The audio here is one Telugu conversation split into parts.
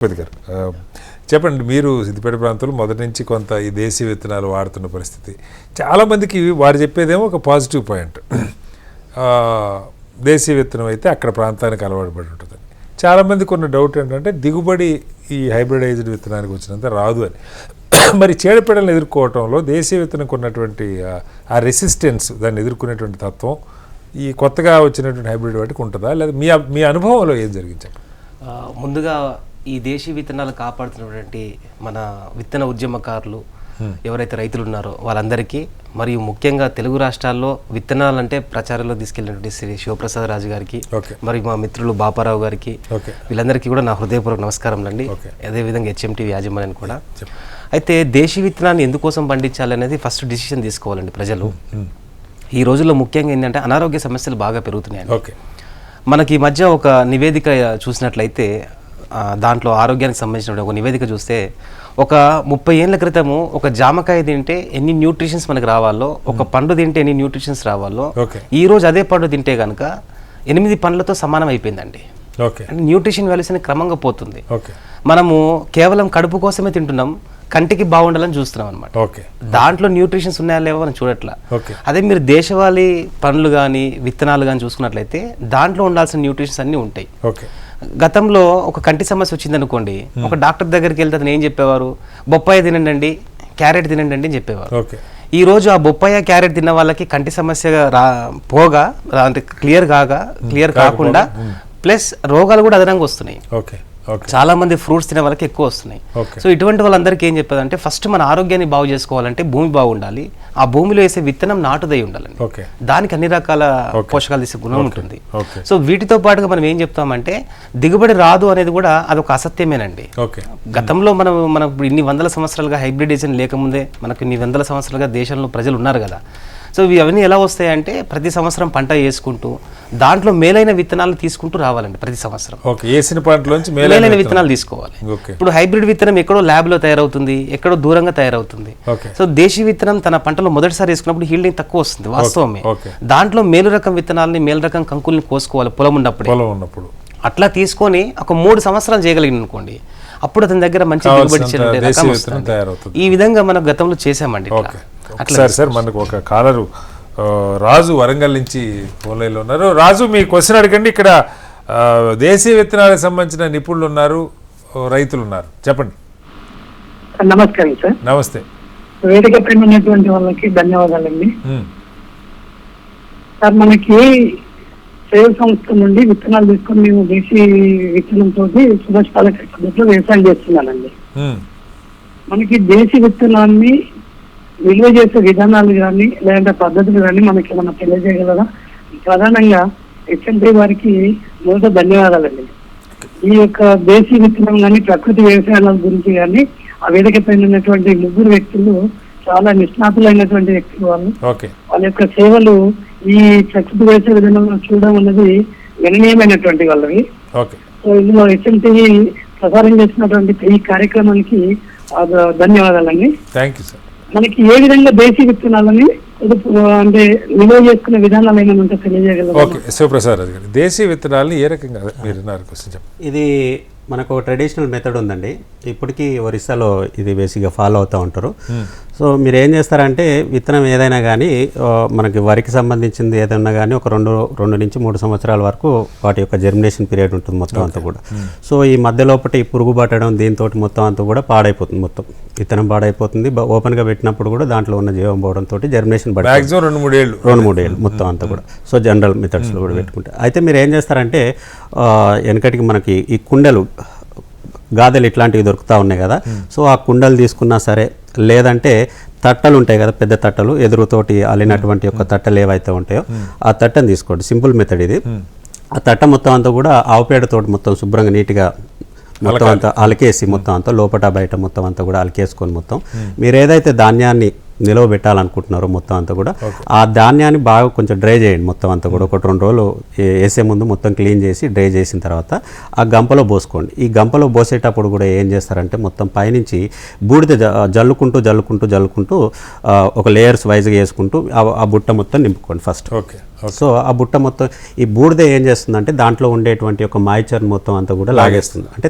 గారు చెప్పండి, మీరు సిద్దిపేట ప్రాంతంలో మొదటి నుంచి కొంత ఈ దేశీయ విత్తనాలు వాడుతున్న పరిస్థితి. చాలామందికి వారు చెప్పేదేమో ఒక పాజిటివ్ పాయింట్, దేశీయ విత్తనం అయితే అక్కడ ప్రాంతానికి అలవాటు పడి ఉంటుందని. చాలామందికి ఉన్న డౌట్ ఏంటంటే దిగుబడి ఈ హైబ్రిడైజ్డ్ విత్తనానికి వచ్చినంత రాదు అని. మరి చీడపీడలను ఎదుర్కోవటంలో దేశీయ విత్తనంకు ఉన్నటువంటి ఆ రెసిస్టెన్స్, దాన్ని ఎదుర్కొనేటువంటి తత్వం ఈ కొత్తగా వచ్చినటువంటి హైబ్రిడ్ వాటికి ఉంటుందా, లేదా మీ అనుభవంలో ఏం జరిగింది? ముందుగా ఈ దేశీ విత్తనాలు కాపాడుతున్నటువంటి మన విత్తన ఉద్యమకారులు ఎవరైతే రైతులు ఉన్నారో వాళ్ళందరికీ, మరియు ముఖ్యంగా తెలుగు రాష్ట్రాల్లో విత్తనాలంటే ప్రచారంలో తీసుకెళ్ళినటువంటి శ్రీ శివప్రసాద్ రాజు గారికి, మరియు మా మిత్రులు బాపారావు గారికి, వీళ్ళందరికీ కూడా నా హృదయపూర్వక నమస్కారంలండి. అదేవిధంగా హెచ్ఎంటీవీ యాజమాన్యాన్ని కూడా. అయితే దేశీ విత్తనాన్ని ఎందుకోసం పండించాలనేది ఫస్ట్ డిసిషన్ తీసుకోవాలండి ప్రజలు. ఈ రోజుల్లో ముఖ్యంగా ఏంటంటే అనారోగ్య సమస్యలు బాగా పెరుగుతున్నాయండి. మనకి ఈ మధ్య ఒక నివేదిక చూసినట్లయితే, దాంట్లో ఆరోగ్యానికి సంబంధించిన ఒక నివేదిక చూస్తే, ఒక 30 ఏళ్ల క్రితము ఒక జామకాయ తింటే ఎన్ని న్యూట్రిషన్స్ మనకు రావాలో, ఒక పండు తింటే ఎన్ని న్యూట్రిషన్స్ రావాలో, ఈ రోజు అదే పండు తింటే కనుక 8 పండ్లతో సమానం అయిపోయిందండి. అంటే న్యూట్రిషన్ వాల్యూస్ అనేది క్రమంగా పోతుంది. మనము కేవలం కడుపు కోసమే తింటున్నాం, కంటికి బాగుండాలని చూస్తున్నాం అనమాట. దాంట్లో న్యూట్రిషన్స్ ఉన్నాయా లేవో మనం చూడట్లా. అదే మీరు దేశవాళీ పండ్లు కానీ విత్తనాలు కానీ చూసుకున్నట్లయితే దాంట్లో ఉండాల్సిన న్యూట్రిషన్స్ అన్నీ ఉంటాయి. గతంలో ఒక కంటి సమస్య వచ్చింది అనుకోండి, ఒక డాక్టర్ దగ్గరికి వెళ్తే అతను ఏం చెప్పేవారు, బొప్పాయి తినండి, క్యారెట్ తినండి అని చెప్పేవారు. ఈ రోజు ఆ బొప్పాయి క్యారెట్ తిన్న వాళ్ళకి కంటి సమస్య పోగా, అంటే క్లియర్ కాకుండా ప్లస్ రోగాలు కూడా అదనంగా వస్తున్నాయి. చాలా మంది ఫ్రూట్స్ తినే వాళ్ళకి ఎక్కువ వస్తున్నాయి. సో ఇటువంటి వాళ్ళందరికీ ఏం చెప్పేదంటే, ఫస్ట్ మన ఆరోగ్యాన్ని బాగు చేసుకోవాలంటే భూమి బాగుండాలి, ఆ భూమిలో వేసే విత్తనం నాటుదై ఉండాలండి. దానికి అన్ని రకాల పోషకాలు తీసే గుణం ఉంటుంది. సో వీటితో పాటుగా మనం ఏం చెప్తామంటే, దిగుబడి రాదు అనేది కూడా అదొక అసత్యమేనండి. గతంలో మనం ఇన్ని వందల సంవత్సరాలుగా హైబ్రిడైజేషన్ లేకముందే మనకు ఇన్ని వందల సంవత్సరాలుగా దేశంలో ప్రజలు ఉన్నారు కదా. సో అవన్నీ ఎలా వస్తాయంటే, ప్రతి సంవత్సరం పంట వేసుకుంటూ దాంట్లో మేలైన విత్తనాలు తీసుకుంటూ రావాలండి. ప్రతి సంవత్సరం మేలైన విత్తనాలు తీసుకోవాలి. ఇప్పుడు హైబ్రిడ్ విత్తనం ఎక్కడో ల్యాబ్లో తయారవుతుంది, ఎక్కడో దూరంగా తయారవుతుంది. సో దేశీ విత్తనం తన పంటలో మొదటిసారి వేసుకున్నప్పుడు హీల్డింగ్ తక్కువ వస్తుంది, వాస్తవమే. దాంట్లో మేలు రకం విత్తనాలని, మేలు రకం కంకుల్ని కోసుకోవాలి పొలం ఉన్నప్పుడు. అట్లా తీసుకొని ఒక 3 సంవత్సరాలు చేయగలిగిన అనుకోండి, అప్పుడు అతని దగ్గర మంచి దిగుబడి రకం వస్తుంది. ఈ విధంగా మనం గతంలో చేసామండి. సార్ మనకు ఒక కాలరు రాజు వరంగల్ నుంచి ఫోన్ లైన్లో ఉన్నారు. రాజు, మీ క్వశ్చన్ అడగండి. ఇక్కడ దేశీయ విత్తనాలకు సంబంధించిన నిపుణులు ఉన్నారు, రైతులు ఉన్నారు, చెప్పండి. నమస్కారం సార్. నమస్తే. వేదిక పైన ఉన్నటువంటి వాళ్ళకి ధన్యవాదాలండి. సార్, మనకి సేవ సంస్థ నుండి విత్తనాలు తీసుకొని మేము దేశీ విత్తనంతో సుభాష్ పాలేకర్ పద్ధతిలో వ్యవసాయం చేస్తున్నానండి. మనకి దేశీ విత్తనాన్ని విలువ చేసే విధానాలు కానీ లేదంటే పద్ధతులు కానీ మనకి ఏమన్నా తెలియజేయగలరా? ప్రధానంగా హెచ్ఎంటీ వారికి మొదట ధన్యవాదాలండి. ఈ యొక్క దేశీ విత్తనం కానీ ప్రకృతి వ్యవసాయాల గురించి కానీ ఆ వేదిక పైన ఉన్నటువంటి 3 వ్యక్తులు చాలా నిష్ణాతులైనటువంటి వ్యక్తులు. వాళ్ళ యొక్క సేవలు ఈ ప్రకృతి వ్యవసాయ విధానంలో చూడడం అన్నది గణనీయమైనటువంటి వాళ్ళవి. సో ఇందులో హెచ్ఎంటీ ప్రసారం చేసినటువంటి ఈ కార్యక్రమానికి ధన్యవాదాలండి. మనకి ఏ విధంగా దేశీ విత్తనాలని అంటే నిల్వ చేసుకునే విధానాలు ఏమైనా ఉంటే తెలియజేయగలరు? శివప్రసాద్ గారు, దేశీ విత్తనాలని ఏ రకంగా మీరు ఇది మనకు ట్రెడిషనల్ మెథడ్ ఉందండి. ఇప్పటికీ ఒరిస్సాలో ఇది బేసిక్గా ఫాలో అవుతూ ఉంటారు. సో మీరు ఏం చేస్తారంటే, విత్తనం ఏదైనా కానీ మనకి వరికి సంబంధించింది ఏదైనా కానీ ఒక 2 నుంచి 3 సంవత్సరాల వరకు వాటి యొక్క జర్మినేషన్ పీరియడ్ ఉంటుంది మొత్తం అంతా కూడా. సో ఈ మధ్యలోపటి ఈ పురుగు పట్టడం దీంతో మొత్తం అంతా కూడా పాడైపోతుంది, మొత్తం విత్తనం పాడైపోతుంది. ఓపెన్గా పెట్టినప్పుడు కూడా దాంట్లో ఉన్న జీవం పోవడంతో జర్మినేషన్ పడుతుంది 2-3 ఏళ్ళు మొత్తం అంతా కూడా. సో జనరల్ మెథడ్స్లో కూడా పెట్టుకుంటే, అయితే మీరు ఏం చేస్తారంటే, వెనకటికి మనకి ఈ కుండలు గాదెలు ఇట్లాంటివి దొరుకుతూ ఉన్నాయి కదా. సో ఆ కుండలు తీసుకున్నా సరే, లేదంటే తట్టలు ఉంటాయి కదా, పెద్ద తట్టలు, ఎదురుతోటి అల్లినటువంటి యొక్క తట్టలు ఏవైతే ఉంటాయో ఆ తట్టను తీసుకోండి. సింపుల్ మెథడ్ ఇది. ఆ తట్ట మొత్తం అంతా కూడా ఆవు పేడతోటి మొత్తం శుభ్రంగా నీట్గా మొత్తం అంతా అలికేసి, మొత్తం అంతా లోపల బయట మొత్తం అంతా కూడా అలికేసుకొని, మొత్తం మీరు ఏదైతే ధాన్యాన్ని నిలవ పెట్టాలనుకుంటున్నారో మొత్తం అంతా కూడా ఆ ధాన్యాన్ని బాగా కొంచెం డ్రై చేయండి. మొత్తం అంతా కూడా 1-2 రోజులు వేసే ముందు మొత్తం క్లీన్ చేసి డ్రై చేసిన తర్వాత ఆ గంపలో పోసుకోండి. ఈ గంపలో పోసేటప్పుడు కూడా ఏం చేస్తారంటే, మొత్తం పైనుంచి బూడిద జల్లుకుంటూ ఒక లేయర్స్ వైజ్గా వేసుకుంటూ ఆ బుట్ట మొత్తం నింపుకోండి ఫస్ట్. సో ఆ బుట్ట మొత్తం ఈ బూడిద ఏం చేస్తుందంటే దాంట్లో ఉండేటువంటి ఒక మాయిచర్ మొత్తం అంతా కూడా లాగేస్తుంది, అంటే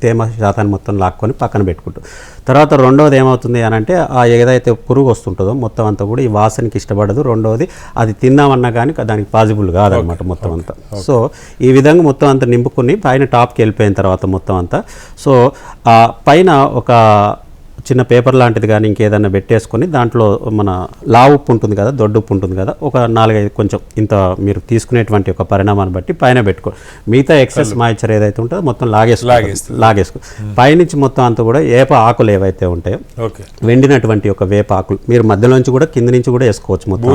తేమ శాతాన్ని మొత్తం లాక్కొని పక్కన పెట్టుకుంటుంది. తర్వాత రెండవది ఏమవుతుంది అని అంటే ఆ ఏదైతే పురుగు వస్తుంటుందో మొత్తం అంతా కూడా ఈ వాసనకి ఇష్టపడదు. రెండవది అది తిందామన్నా కానీ దానికి పాసిబుల్ కాదనమాట మొత్తం అంతా. సో ఈ విధంగా మొత్తం అంతా నింపుకుని పైన టాప్కి వెళ్ళిపోయిన తర్వాత మొత్తం అంతా సో ఆ పైన ఒక చిన్న పేపర్ లాంటిది కానీ ఇంకేదైనా పెట్టేసుకొని దాంట్లో మన లావు ఉప్పు ఉంటుంది కదా, దొడ్డు ఉప్పు ఉంటుంది కదా, ఒక 4-5 కొంచెం ఇంత మీరు తీసుకునేటువంటి ఒక పరిణామాన్ని బట్టి పైన పెట్టుకో. మిగతా ఎక్సెస్ మాయిచర్ ఏదైతే ఉంటుందో మొత్తం లాగేసుకో. పైనుంచి మొత్తం అంతా కూడా వేప ఆకులు ఏవైతే ఉంటాయో వెండినటువంటి ఒక వేప ఆకులు మీరు మధ్యలోంచి కూడా కింద నుంచి కూడా వేసుకోవచ్చు. మొత్తం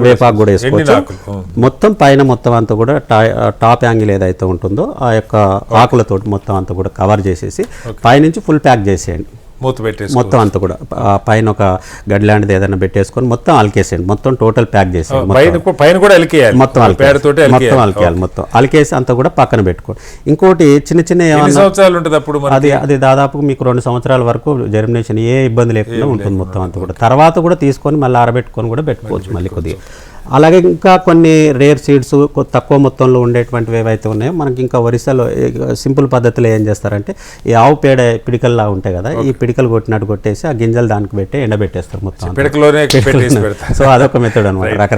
వేపాకు కూడా వేసుకోవచ్చు. మొత్తం పైన మొత్తం అంతా కూడా టాప్ యాంగిల్ ఏదైతే ఉంటుందో ఆ యొక్క ఆకులతో మొత్తం అంతా కూడా కవర్ చేసేసి పైనుంచి ఫుల్ ప్యాక్ చేసేయండి. మొత్తం అంతా కూడా పైన ఒక గడ్డి లాంటిది ఏదైనా పెట్టేసుకొని మొత్తం అలికేసేయండి. మొత్తం టోటల్ ప్యాక్ చేసేయండి. మొత్తం అలికేయాలి. మొత్తం అలికేసి అంతా కూడా పక్కన పెట్టుకోండి. ఇంకోటి చిన్న చిన్న ఏమన్నా అది దాదాపు మీకు 2 సంవత్సరాల వరకు జర్మినేషన్ ఏ ఇబ్బంది లేకుండా ఉంటుంది మొత్తం అంతా కూడా. తర్వాత కూడా తీసుకొని మళ్ళీ ఆరబెట్టుకొని కూడా పెట్టుకోవచ్చు మళ్ళీ కొద్దిగా. అలాగే ఇంకా కొన్ని రేర్ సీడ్స్ తక్కువ మొత్తంలో ఉండేటువంటివి ఏవైతే ఉన్నాయో మనకి ఇంకా ఒరిస్సాలో సింపుల్ పద్ధతిలో ఏం చేస్తారంటే ఈ ఆవు పేడ పిడికల్లా ఉంటాయి కదా, ఈ పిడికలు కొట్టినట్టు కొట్టేసి ఆ గింజలు దానికి పెట్టి ఎండబెట్టేస్తారు మొత్తం. సో అదొక మెథడ్ అనమాట.